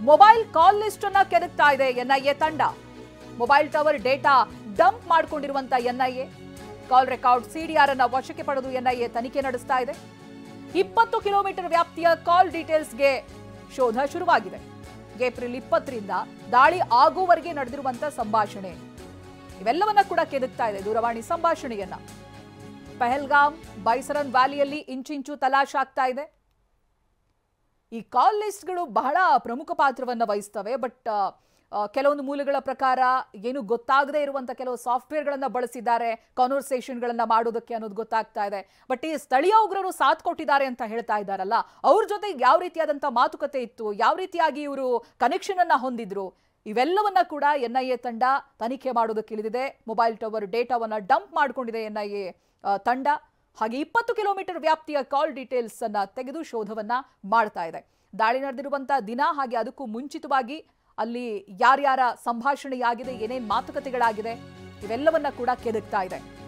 Mobile call list ಅನ್ನ ಕೆದಕ್ತಾ ಇದೆ NIA ತಂಡ. ಮೊಬೈಲ್ ಟವರ್ ಡೇಟಾ ಡಂಪ್ ಮಾಡಿಕೊಂಡಿರುವಂತ ಎನ್ಐಎ ಕಾಲ್ ರೆಕಾರ್ಡ್ ಸಿಡಿಆರ್ ಅನ್ನ ವಶಕ್ಕೆ ಪಡೆದು ಎನ್ಐಎ ತನಿಖೆ ನಡೆಸ್ತಾ ಇದೆ. 20 ಕಿಲೋಮೀಟರ್ ವ್ಯಾಪ್ತಿಯ ಕಾಲ್ ಡೀಟೇಲ್ಸ್ಗೆ ಶೋಧ ಶುರುವಾಗಿದೆ. ಏಪ್ರಿಲ್ 20ರಿಂದ ದಾಳಿ ಆಗುವವರೆಗೆ ನಡೆದಿರುವಂತ ಸಂಭಾಷಣೆ ಇವೆಲ್ಲವನ್ನ ಕೂಡ ಕೆದಕ್ತಾ ಇದೆ ದೂರವಾಣಿ ಸಂಭಾಷಣೆಯನ್ನ. ಪಹಲ್ಗಾಮ್, ಬೈಸರನ್ ವ್ಯಾಲಿಯಲ್ಲಿ ಇಂಚಿಂಚು ತಲಾಶ್ ಆಗ್ತಾ ಇದೆ. ಈ ಕಾಲ್ ಲಿಸ್ಟ್ಗಳು ಬಹಳ ಪ್ರಮುಖ ಪಾತ್ರವನ್ನ ವಹಿಸ್ತವೆ. ಬಟ್ ಕೆಲವೊಂದು ಮೂಲಗಳ ಪ್ರಕಾರ ಏನು ಗೊತ್ತಾಗದೇ ಇರುವಂತ ಕೆಲವು ಸಾಫ್ಟ್ವೇರ್ಗಳನ್ನ ಬಳಸಿದ್ದಾರೆ ಕಾನ್ವರ್ಸೇಷನ್ಗಳನ್ನ ಮಾಡೋದಕ್ಕೆ ಅನ್ನೋದು ಗೊತ್ತಾಗ್ತಾ ಇದೆ. ಬಟ್ ಈ ಸ್ಥಳೀಯ ಉಗ್ರರು ಸಾಥ್ ಕೊಟ್ಟಿದ್ದಾರೆ ಅಂತ ಹೇಳ್ತಾ ಇದ್ದಾರಲ್ಲ, ಅವ್ರ ಜೊತೆ ಯಾವ ರೀತಿಯಾದಂಥ ಮಾತುಕತೆ ಇತ್ತು, ಯಾವ ರೀತಿಯಾಗಿ ಇವರು ಕನೆಕ್ಷನ್ ಅನ್ನ ಹೊಂದಿದ್ರು, ಇವೆಲ್ಲವನ್ನ ಕೂಡ ಎನ್ಐಎ ತಂಡ ತನಿಖೆ ಮಾಡೋದಕ್ಕೆ ಇಳಿದಿದೆ. ಮೊಬೈಲ್ ಟವರ್ ಡೇಟಾವನ್ನ ಡಂಪ್ ಮಾಡಿಕೊಂಡಿದೆ ಎನ್ಐಎ ತಂಡ. ಹಾಗೆ 20 ಕಿಲೋಮೀಟರ್ ವ್ಯಾಪ್ತಿಯ ಕಾಲ್ ಡೀಟೇಲ್ಸ್ ಅನ್ನ ತೆಗೆದು ಶೋಧವನ್ನ ಮಾಡ್ತಾ ಇದೆ. ದಾಳಿ ನಡೆದಿರುವಂತ ದಿನ ಹಾಗೆ ಅದಕ್ಕೂ ಮುಂಚಿತವಾಗಿ ಅಲ್ಲಿ ಯಾರ್ಯಾರ ಸಂಭಾಷಣೆಯಾಗಿದೆ, ಏನೇನ್ ಮಾತುಕತೆಗಳಾಗಿದೆ, ಇವೆಲ್ಲವನ್ನ ಕೂಡ ಕೆದಕ್ತಾ ಇದೆ.